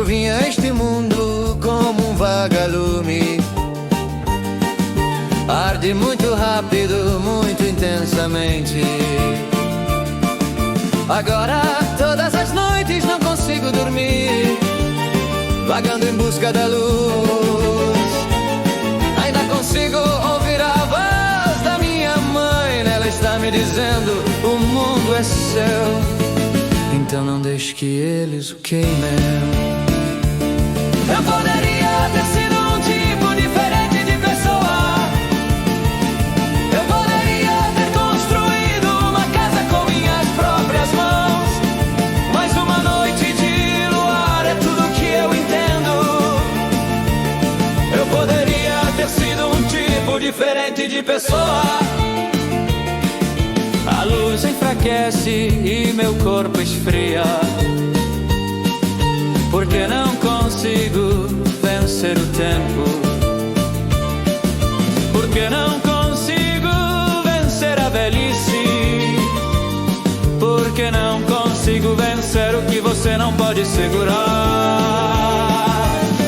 Eu vim a este mundo como um vagalume, arde muito rápido, muito intensamente. Agora todas as noites não consigo dormir, vagando em busca da luz. Ainda consigo ouvir a voz da minha mãe, ela está me dizendo: o mundo é seu, então não deixe que eles o queimem. Eu poderia ter sido um tipo diferente de pessoa. Eu poderia ter construído uma casa com minhas próprias mãos, mas uma noite de luar é tudo que eu entendo. Eu poderia ter sido um tipo diferente de pessoa. A luz enfraquece e meu corpo esfria, porque não consigo vencer o tempo, porque não consigo vencer a velhice, porque não consigo vencer o que você não pode segurar,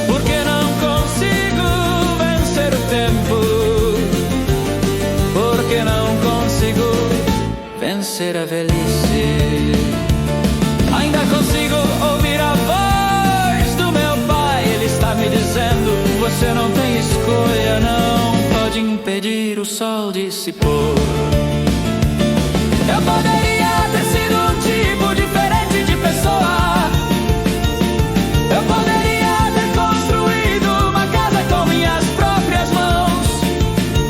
porque não consigo vencer o tempo, porque não consigo vencer a velhice. Ainda consigo ouvir a voz do meu pai, ele está me dizendo: você não tem escolha, não pode impedir o sol de se pôr. Eu poderia ter sido um tipo diferente de pessoa. Eu poderia ter construído uma casa com minhas próprias mãos,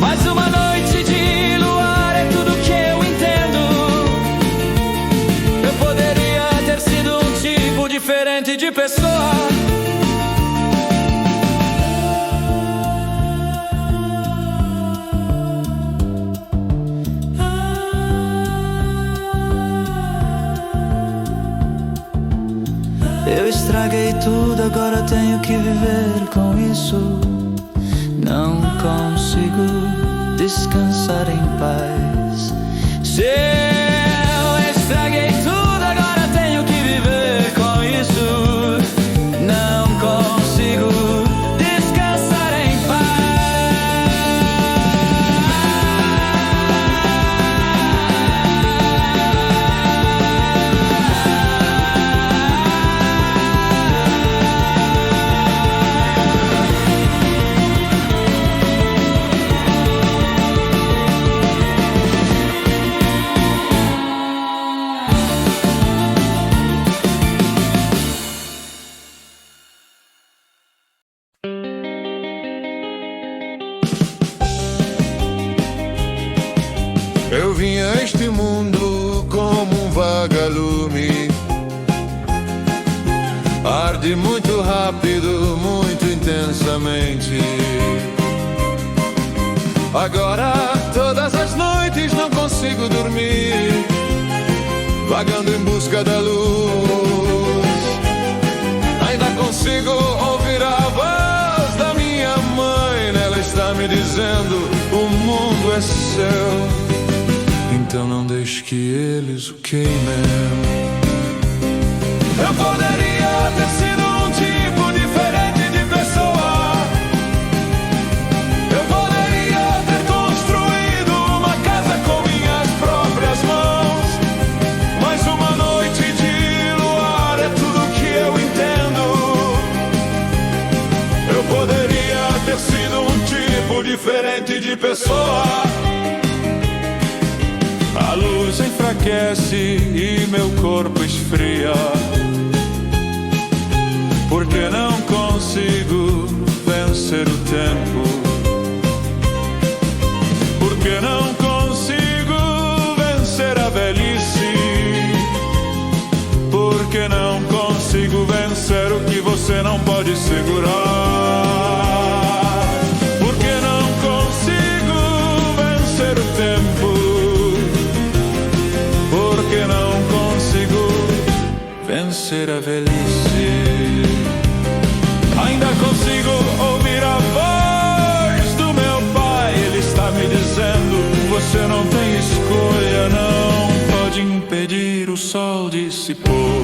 mas uma noite de luar é tudo que eu entendo. Eu poderia ter sido um tipo diferente de pessoa. Eu estraguei tudo, agora tenho que viver com isso. Não consigo descansar em paz. Se eu estraguei tudo, agora tenho que viver com isso. Não consigo descansar em Eu vim a este mundo como um vagalume, arde muito rápido, muito intensamente. Agora todas as noites não consigo dormir, vagando em busca da luz. Ainda consigo ouvir a voz da minha mãe, ela está me dizendo: o mundo é seu, então não deixe que eles o queimem. Eu poderia ter sido um tipo diferente de pessoa. Eu poderia ter construído uma casa com minhas próprias mãos, mas uma noite de luar é tudo que eu entendo. Eu poderia ter sido um tipo diferente de pessoa. A luz enfraquece e meu corpo esfria, porque não consigo vencer o tempo, porque não consigo vencer a velhice, porque não consigo vencer o que você não pode segurar, porque não consigo vencer o tempo, porque não consigo vencer a velhice. Ainda consigo ouvir a voz do meu pai, ele está me dizendo: você não tem escolha, não pode impedir o sol de se pôr.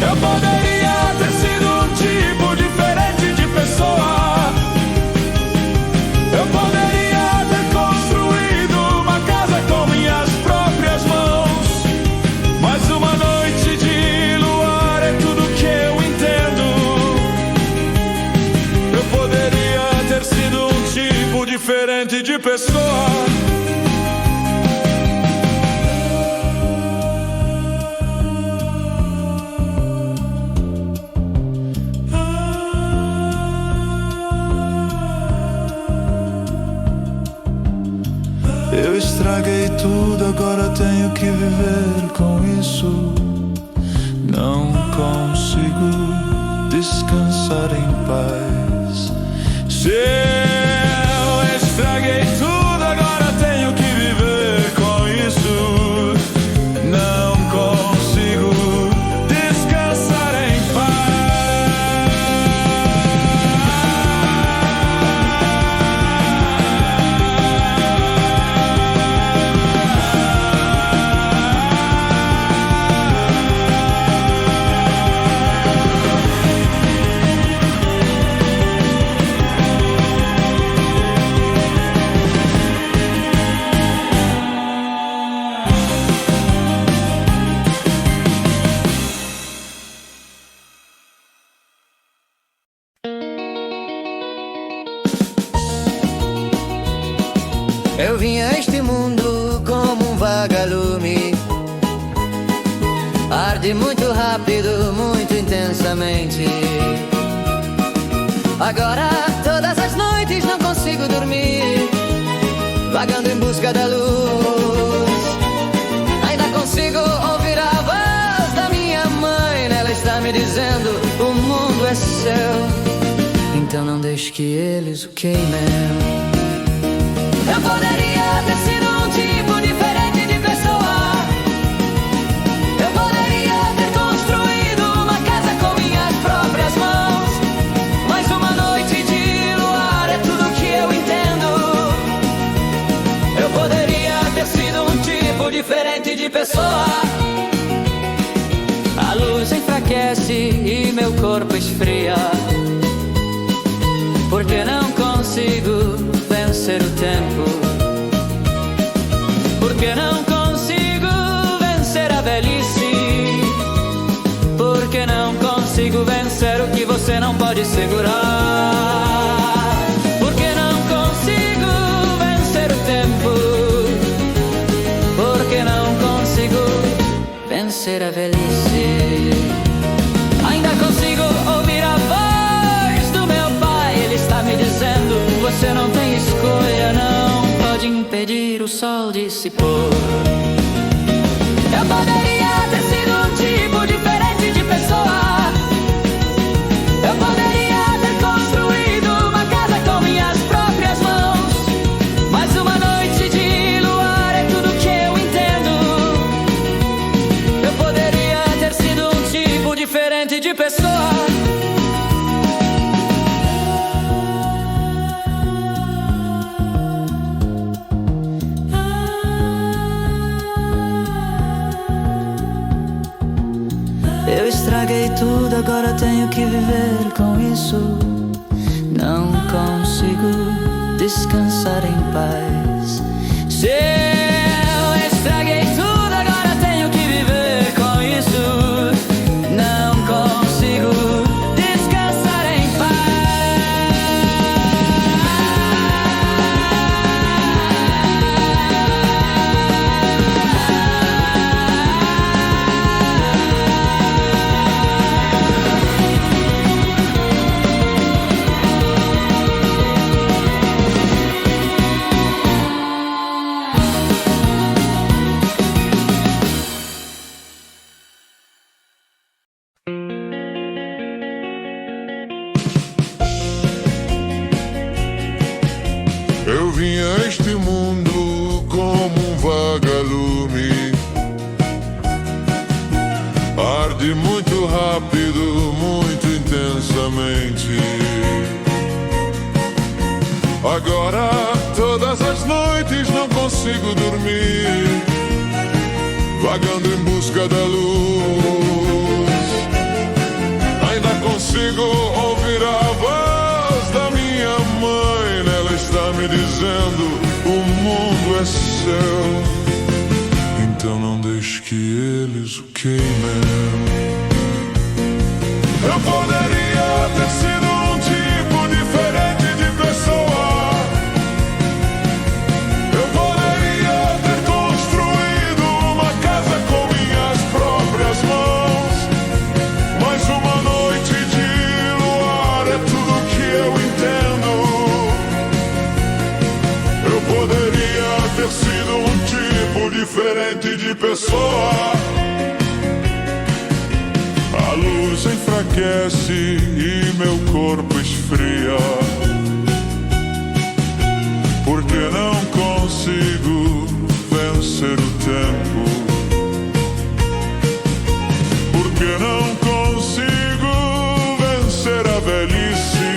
Eu poderia tudo, agora tenho que viver com isso. Não consigo descansar em paz. Se eu estraguei tudo, agora tenho que viver com isso. Não consigo descansar em Eu vim a este mundo como um vagalume, arde muito rápido, muito intensamente. Agora todas as noites não consigo dormir, vagando em busca da luz. Ainda consigo ouvir a voz da minha mãe, ela está me dizendo: o mundo é seu, então não deixe que eles o queimem. Eu poderia ter sido um tipo diferente de pessoa. Eu poderia ter construído uma casa com minhas próprias mãos. Mas uma noite de luar é tudo que eu entendo. Eu poderia ter sido um tipo diferente de pessoa. A luz enfraquece e meu corpo esfria, porque não consigo vencer o tempo, porque não consigo vencer a velhice, porque não consigo vencer o que você não pode segurar, porque não consigo vencer o tempo, porque não consigo vencer a velhice. Ainda consigo ouvir a voz do meu pai, ele está me dizendo: você não tem escolha, não pode impedir o sol de se pôr. Eu poderia ter sido um tipo diferente de pessoa. Eu poderia ter construído uma casa com minhas próprias mãos. Mas uma noite de luar é tudo que eu entendo. Eu poderia ter sido um tipo diferente de pessoa. Eu estraguei tudo, agora tenho que viver com isso. Não consigo descansar em paz. Se eu estraguei tudo, agora tenho que viver com isso. Não consigo descansar em Eu vim a este mundo como um vagalume, arde muito rápido, muito intensamente. Agora todas as noites não consigo dormir, vagando em busca da luz. Ainda consigo ouvir a voz da minha mãe, ela está me dizendo: o mundo é seu, então não deixe que eles o queimem. Eu poderia ter sido um tipo diferente de pessoa. Eu poderia ter construído uma casa com minhas próprias mãos. Mas uma noite de luar é tudo que eu entendo. Eu poderia ter sido um tipo diferente diferente de pessoa. A luz enfraquece e meu corpo esfria, porque não consigo vencer o tempo, porque não consigo vencer a velhice,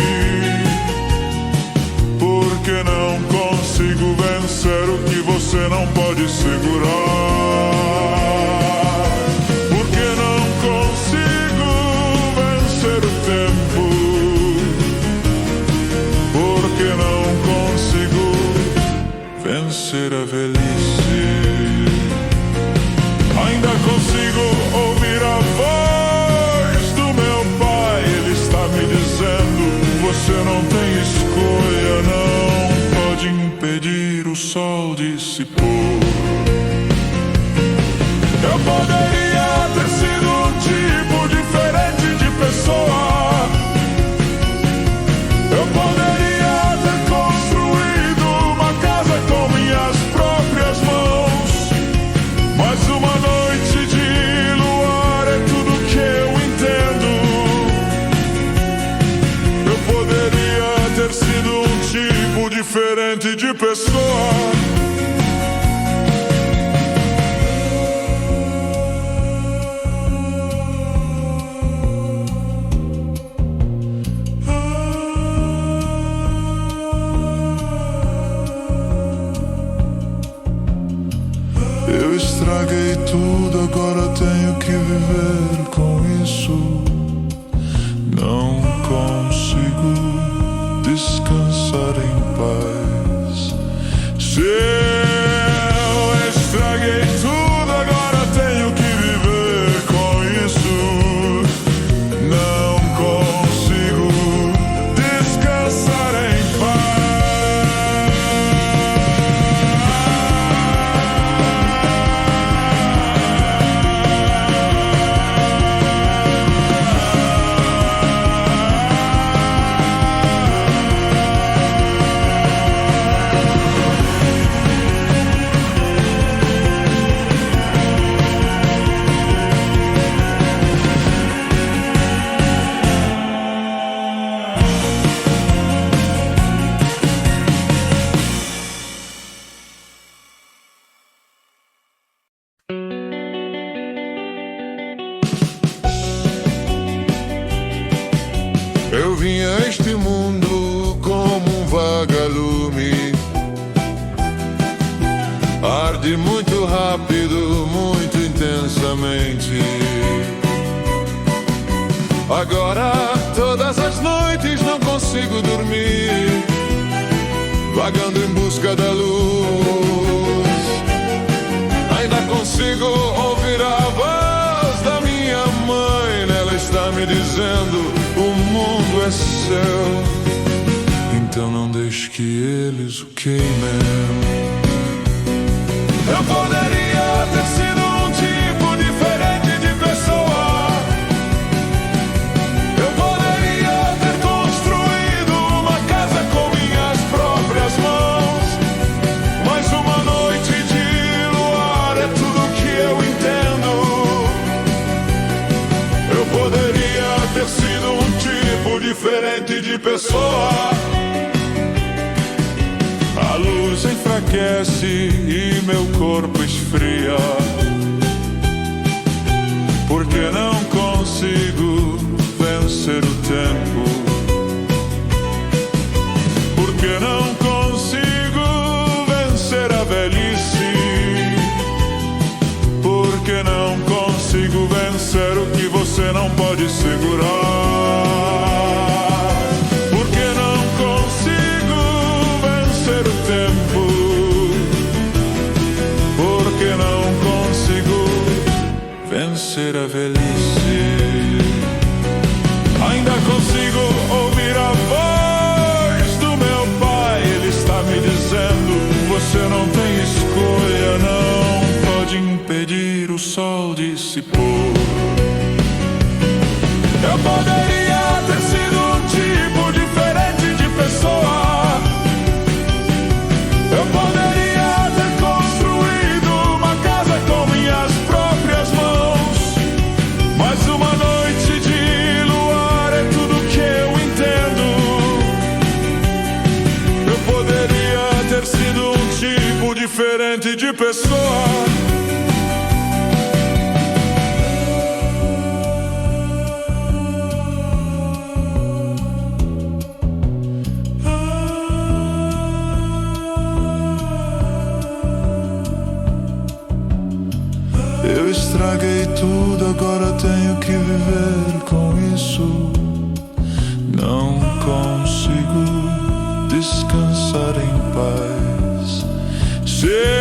porque não consigo vencer o que você não pode segurar. Vencer a velhice. Ainda consigo ouvir a voz do meu pai. Ele está me dizendo: você não tem escolha, não pode impedir o sol de se pôr. Eu poderia ter sido um tipo diferente de pessoa. Eu poderia ter construído uma casa com minhas próprias mãos, mas uma noite de luar é tudo que eu entendo. Eu poderia ter sido um tipo diferente de pessoa. Eu estraguei tudo, agora tenho que viver com isso. Não consigo descansar em paz. Se eu estraguei tudo, agora tenho que viver com isso. Não consigo descansar em paz. Eu vim a este mundo como um vagalume, arde muito rápido, muito intensamente. Agora todas as noites não consigo dormir, vagando em busca da luz. Ainda consigo ouvir a voz da minha mãe, ela está me dizendo: o mundo é seu, então não deixe que eles o queimem. Eu poderia ter sido um tipo diferente de pessoa. Eu poderia ter construído uma casa com minhas próprias mãos, mas uma noite de luar é tudo que eu entendo. Eu poderia ter sido um tipo diferente de pessoa. A luz enfraquece e meu corpo esfria, porque não consigo vencer o tempo, porque não consigo vencer a velhice, porque não consigo vencer o que você não pode segurar. Vencer a velhice. Ainda consigo ouvir a voz do meu pai. Ele está me dizendo: você não tem escolha, não pode impedir o sol de se pôr. Eu poderia ter sido um tipo diferente de pessoa. Eu poderia ter construído uma casa pessoa. Eu estraguei tudo, agora tenho que viver com isso. Não consigo descansar em paz. Se eu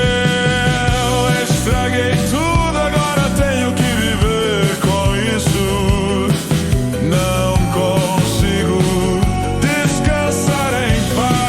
estraguei tudo, agora tenho que viver com isso. Não consigo descansar em paz.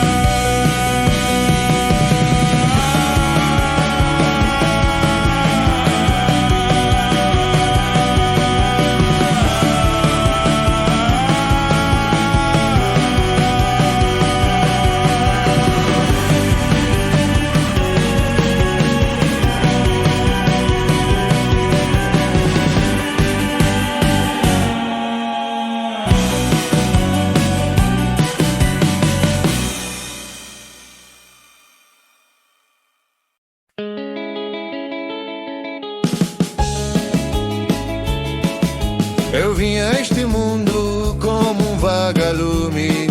Eu vim a este mundo como um vagalume,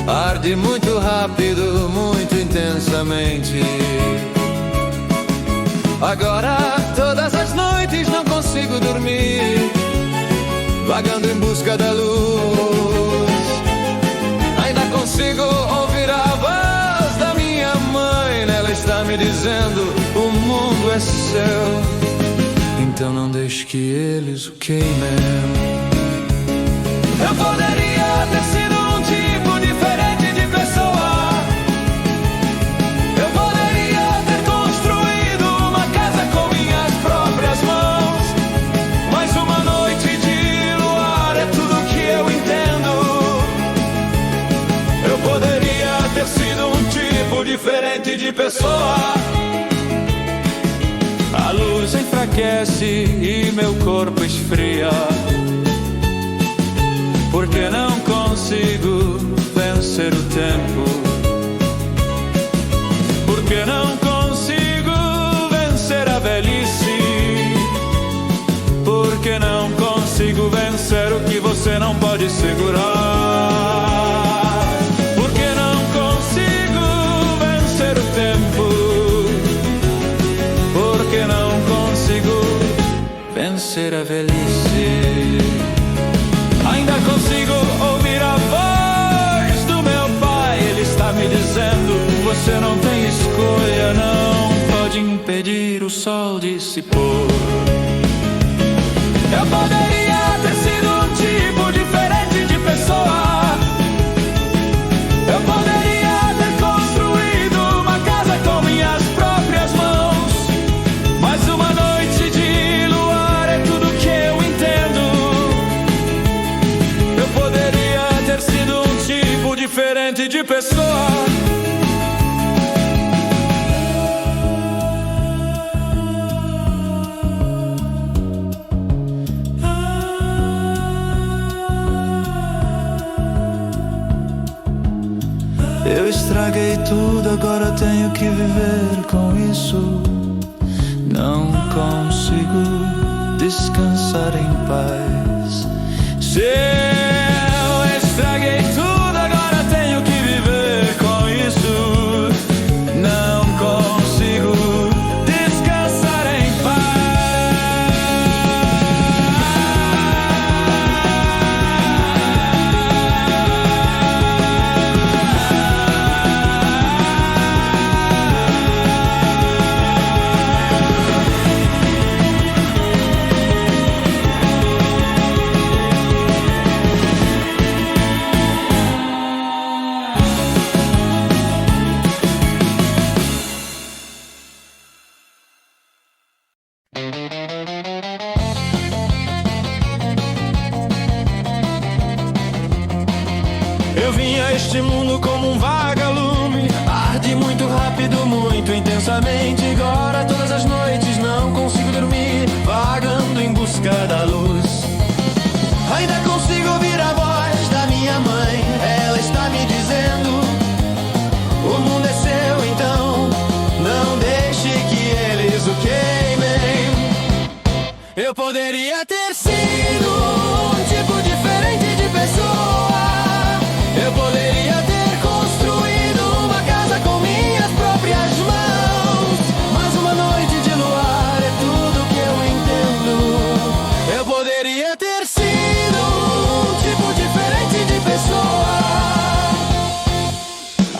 arde muito rápido, muito intensamente. Agora todas as noites não consigo dormir, vagando em busca da luz. Ainda consigo ouvir a voz da minha mãe, ela está me dizendo: o mundo é seu, então não deixe que eles o queimem. Eu poderia ter sido um tipo diferente de pessoa. Eu poderia ter construído uma casa com minhas próprias mãos. Mas uma noite de luar é tudo que eu entendo. Eu poderia ter sido um tipo diferente de pessoa. A luz enfraquece e meu corpo esfria, porque não consigo vencer o tempo. Porque não consigo vencer a velhice. Porque não consigo vencer o que você não pode segurar. Porque não consigo vencer o tempo. Porque não consigo vencer a velhice. Ainda consigo ouvir a voz do meu pai. Ele está me dizendo: você não tem escolha, não pode impedir o sol de se pôr. Eu poderia ter sido um tipo diferente de pessoa. Eu poderia ter construído uma casa com minhas próprias mãos. Mas uma noite de luar é tudo que eu entendo. Eu poderia ter sido um tipo diferente de pessoa. Eu estraguei tudo, agora tenho que viver com isso. Não consigo descansar em paz. Se eu estraguei tudo, agora tenho que viver com isso. Não consigo descansar em Eu vim a este mundo como um vagalume, arde muito rápido, muito intensamente. Agora todas as noites não consigo dormir, vagando em busca da luz. Ainda consigo ouvir a voz da minha mãe, ela está me dizendo: o mundo é seu, então Eu poderia ter sido um tipo diferente de pessoa. Eu poderia ter construído uma casa com minhas próprias mãos. Mas uma noite de luar é tudo que eu entendo. Eu poderia ter sido um tipo diferente de pessoa.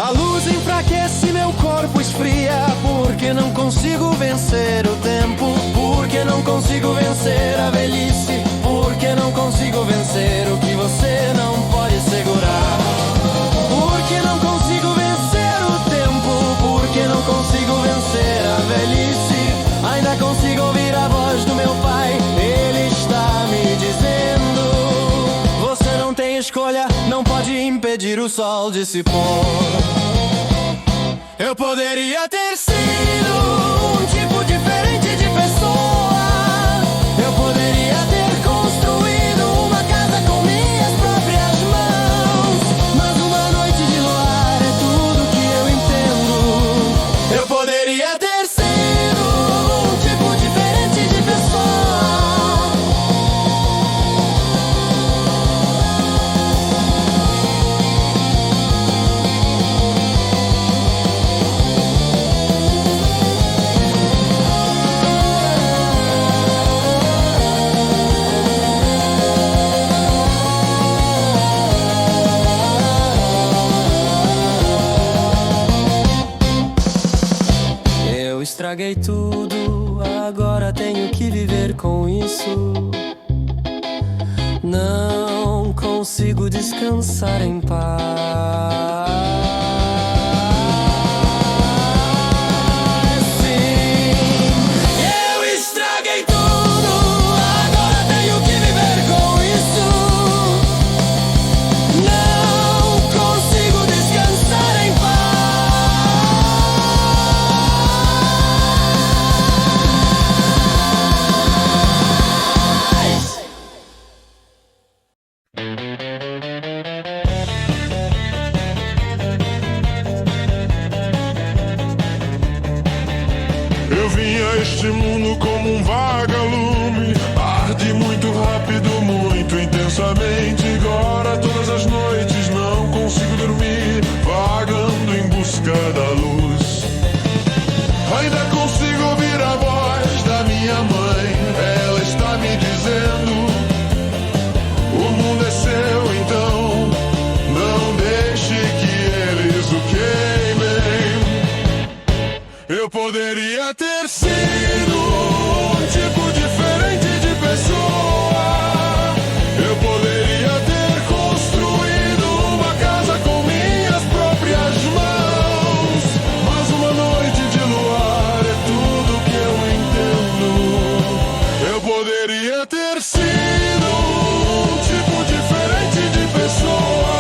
A luz enfraquece, meu corpo esfria, porque não consigo vencer o tempo, porque não consigo vencer a velhice, porque não consigo vencer o que você não pode segurar. Porque não consigo vencer o tempo, porque não consigo vencer a velhice. Ainda consigo ouvir a voz do meu pai, ele está me dizendo: você não tem escolha, não pode impedir o sol de se pôr. Eu poderia ter sido um tipo diferente de pessoa. Eu poderia ter construído uma casa com minhas próprias mãos. Mas uma noite de luar é tudo que eu entendo. Eu poderia ter sido um tipo diferente de pessoa. Eu estraguei tudo, agora tenho que viver com isso. Não consigo descansar em paz. Sim, eu estraguei tudo, agora tenho que viver com isso. Não consigo descansar em paz. Eu vim a este mundo como um vagalume, arde muito rápido, muito intensamente. Agora todas as noites não consigo dormir, vagando em busca da luz. Ainda consigo ouvir a voz da minha mãe, ela está me dizendo: o mundo é seu, então não deixe que eles o queimem. Eu poderia ter sido um tipo diferente de pessoa. Eu poderia ter construído uma casa com minhas próprias mãos. Mas uma noite de luar é tudo que eu entendo. Eu poderia ter sido um tipo diferente de pessoa.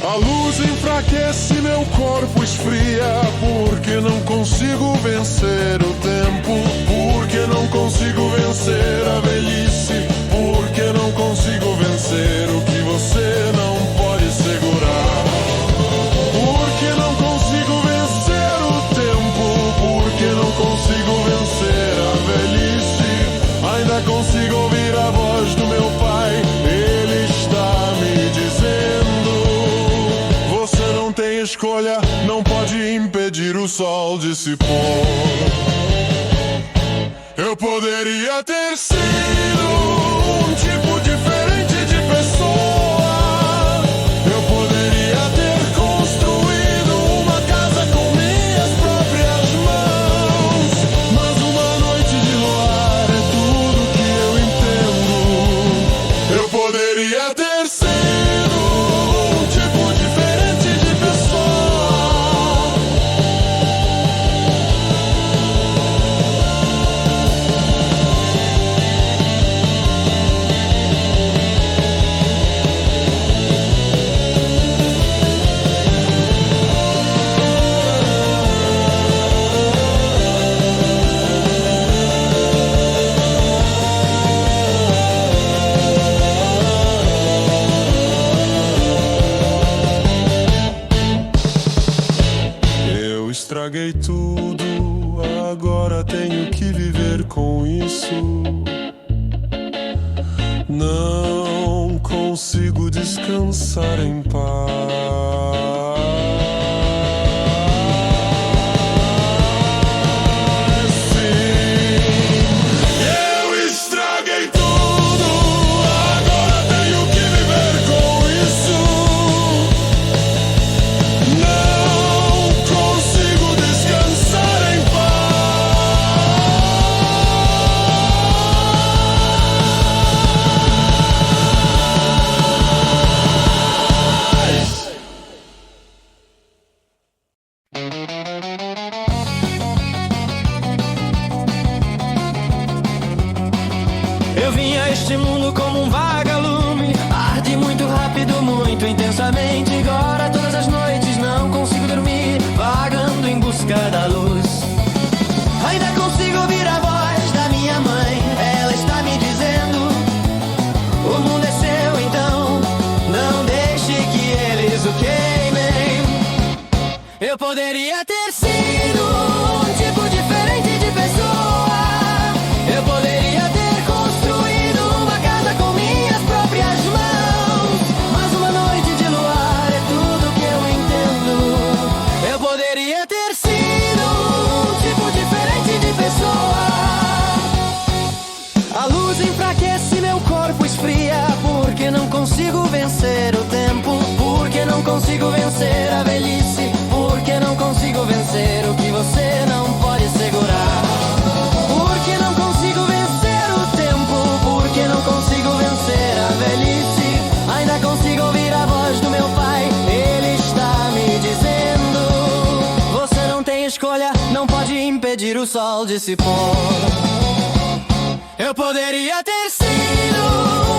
A luz enfraquece, meu corpo esfria, porque não consigo vencer o tempo, porque não consigo vencer a velhice, porque não consigo vencer o que você não pode segurar. Porque não consigo vencer o tempo, porque não consigo vencer a velhice. Ainda consigo ouvir a voz do meu pai, ele está me dizendo: você não tem escolha, não pode impedir o sol de se pôr. Eu poderia ter sido um tipo diferente de pessoa. Eu poderia ter construído uma casa com minhas próprias mãos. Mas uma noite de luar é tudo que eu entendo. Eu poderia ter sido um tipo diferente de pessoa. Eu estraguei tudo, agora tenho que viver com isso. Não consigo descansar em paz. Eu vim a este mundo como um vagalume, arde muito rápido, muito intensamente. Agora todas as noites não consigo dormir, vagando em busca da luz. Ainda consigo ouvir a voz da minha mãe, ela está me dizendo: o mundo é seu, então não deixe que eles o queimem. Eu poderia ter sido um tipo diferente de pessoa. Eu poderia ter construído uma casa com minhas próprias mãos, mas uma noite de luar é tudo que eu entendo. Eu poderia ter sido um tipo diferente de pessoa. A luz enfraquece, meu corpo esfria, porque não consigo vencer o tempo, porque não consigo vencer a velhice, porque não consigo vencer o que você não pode segurar. Porque não consigo vencer o tempo, porque não consigo vencer a velhice. Ainda consigo ouvir a voz do meu pai, ele está me dizendo: você não tem escolha, não pode impedir o sol de se pôr. Eu poderia ter sido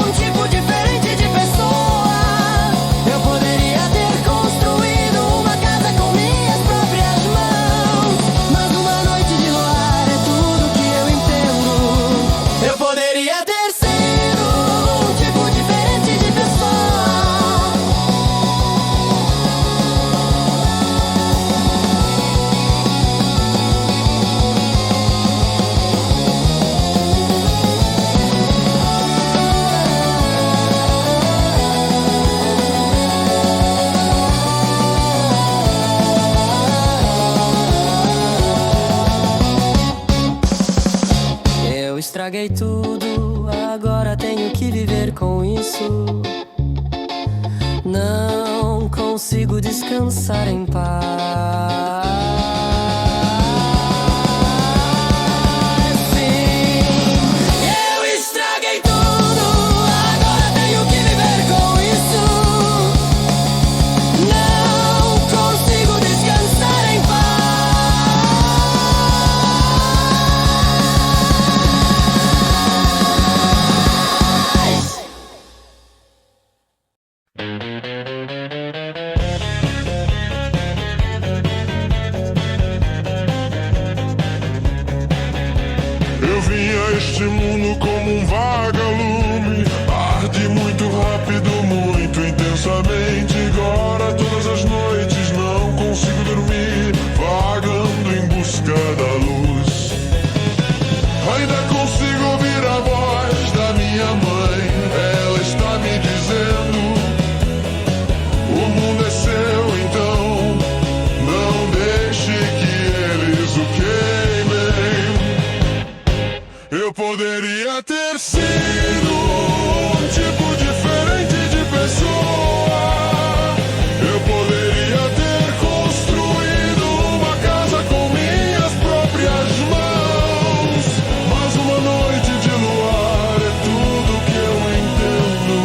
um tipo diferente de pessoa. Eu poderia ter construído uma casa com minhas próprias mãos, mas uma noite de luar é tudo que eu entendo. Eu poderia ter sido um tipo diferente de pessoa. Eu estraguei tudo, agora tenho que viver com isso. Não consigo descansar em paz. Sim, eu estraguei tudo, agora tenho que viver com isso. Não consigo descansar em paz. Eu vim a este mundo como um vagalume, arde muito rápido, muito intensamente. Agora todas as noites não consigo dormir, vagando em busca da luz. Ainda consigo ouvir a voz da minha mãe, ela está me dizendo: o mundo é seu, então não deixe que eles o queimem. Eu poderia ter sido um tipo diferente de pessoa. Eu poderia ter construído uma casa com minhas próprias mãos, mas uma noite de luar é tudo que eu entendo.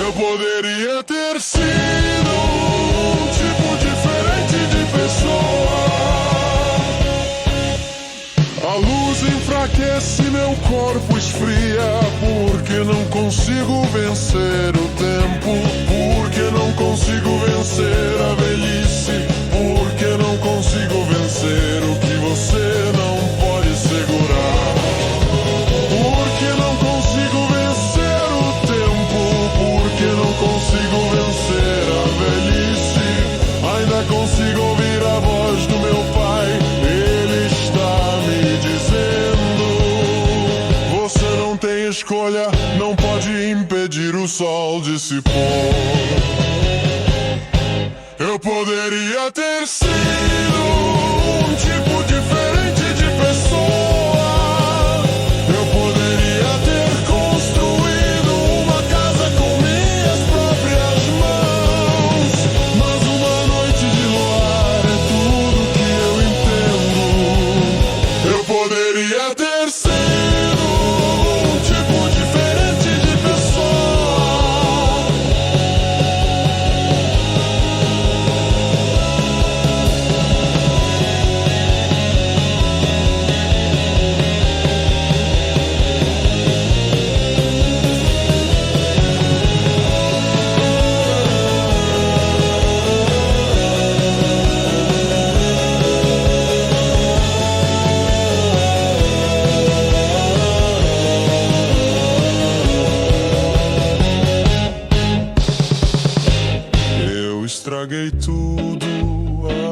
Eu poderia ter sido um tipo diferente de pessoa. A luz enfraquece, meu corpo esfria, porque não consigo vencer o tempo, porque não consigo vencer a velhice, porque não consigo vencer o que você não pode segurar. Porque não consigo vencer o tempo, porque não consigo vencer a velhice. Ainda consigo ouvir a voz do meu pai, ele escolha não pode impedir o sol de se pôr. Eu poderia ter sido um tipo diferente de pessoa. Eu poderia ter construído uma casa com minhas próprias mãos. Mas uma noite de luar é tudo que eu entendo. Eu poderia ter sido um tipo diferente de pessoa. Eu estraguei tudo,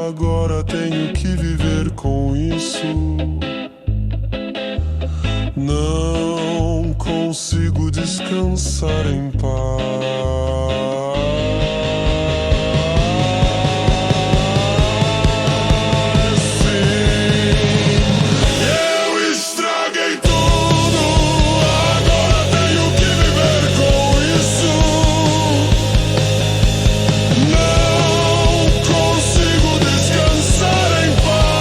agora tenho que viver com isso. Não consigo descansar em paz. Sim, eu estraguei tudo, agora tenho que viver com isso. Não consigo descansar em paz.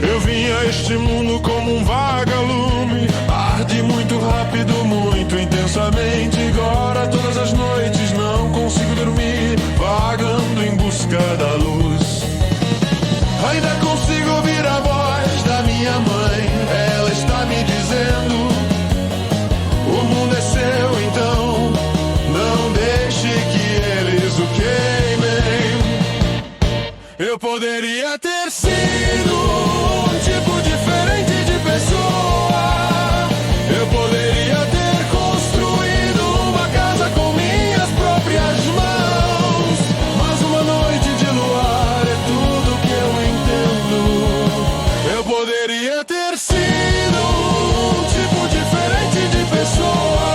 Eu vim a este mundo como um vagalume, arde muito rápido, muito intensamente. Agora todas as noites não consigo dormir, vagando em busca da luz. Ainda consigo ouvir a voz da minha mãe, ela está me dizendo: o mundo é seu, então não deixe que eles o queimem. Eu poderia ter sido um tipo diferente de pessoa. Eu poderia ter construído uma casa com minhas próprias mãos. Mas uma noite de luar é tudo que eu entendo. Eu poderia ter sido um tipo diferente de pessoa.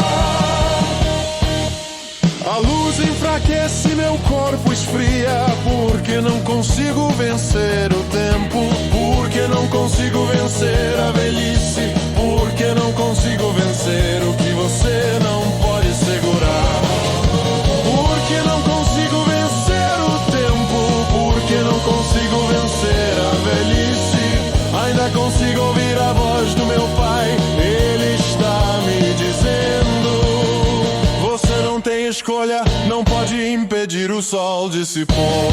A luz enfraquece, meu corpo esfria, porque não consigo vencer o tempo, porque não consigo vencer a velhice, porque não consigo vencer o que você não pode segurar, porque não consigo vencer o tempo, porque não consigo vencer a velhice. Ainda consigo ouvir a voz do meu pai, ele está me dizendo: você não tem escolha, não pode impedir o sol de se pôr.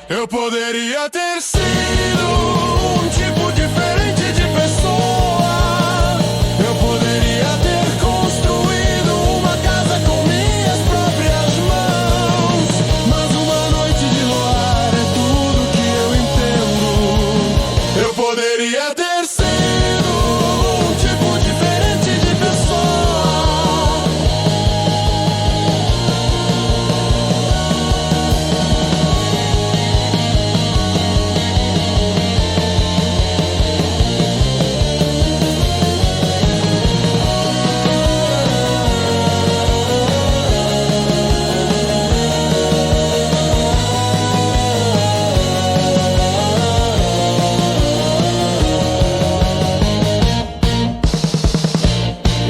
Eu poderia ter sido um tipo diferente de pessoa. Eu poderia ter construído uma casa com minhas próprias mãos. Mas uma noite de luar é tudo que eu entendo. Eu poderia ter sido um tipo diferente de pessoa.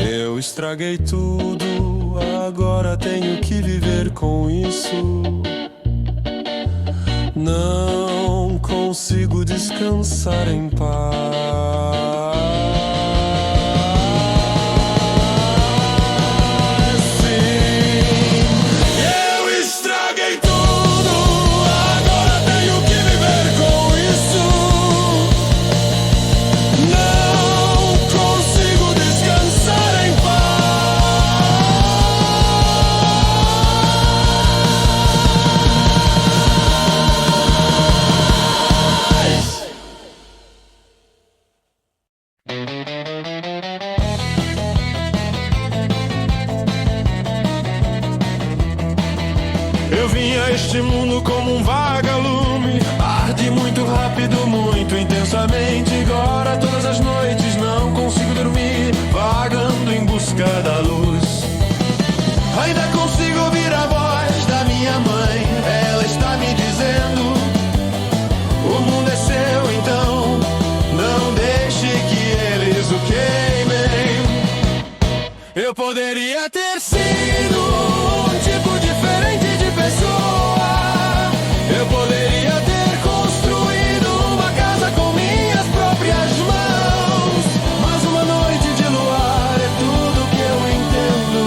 Eu estraguei tudo, agora tenho que viver com isso. Não consigo descansar em paz. Sim, eu estraguei tudo, agora tenho que viver com isso. Não consigo descansar em paz. Eu vim a este mundo como um vagalume, arde muito rápido, muito intensamente. Agora todas as noites não consigo dormir, vagando em busca da luz. Ainda consigo ouvir a voz da minha mãe, ela está me dizendo: o mundo é seu, então não deixe que eles o queimem. Eu poderia ter sido um tipo diferente de pessoa. Eu poderia ter construído uma casa com minhas próprias mãos. Mas uma noite de luar é tudo que eu entendo.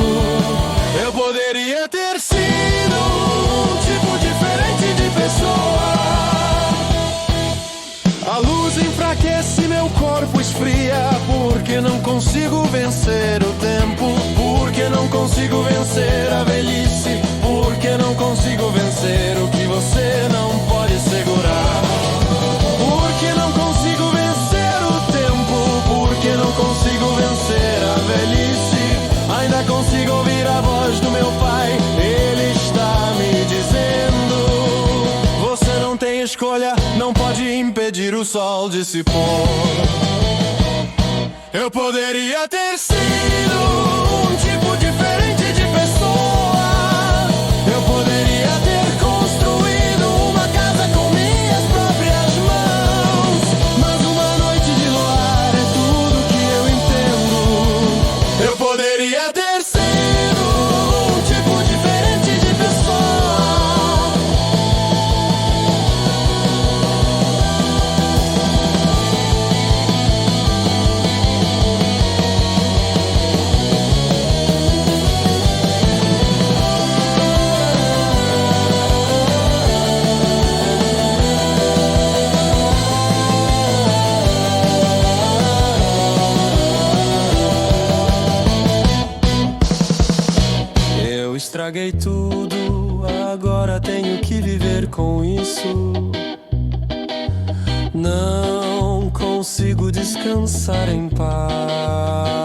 Eu poderia ter sido um tipo diferente de pessoa. A luz enfraquece, meu corpo esfria, porque não consigo vencer o tempo, porque não consigo vencer a velhice, porque não consigo vencer o que você não pode segurar. Porque não consigo vencer o tempo, porque não consigo vencer a velhice. Ainda consigo ouvir a voz do meu pai, ele está me dizendo: você não tem escolha, não pode impedir o sol de se pôr. Eu poderia ter sido um tipo diferente de pessoa. Eu poderia ter construído uma casa com minhas próprias mãos. Mas uma noite de luar é tudo que eu entendo. Eu poderia ter sido um tipo diferente de pessoa. Eu estraguei tudo, agora tenho que viver com isso. Não consigo descansar em paz.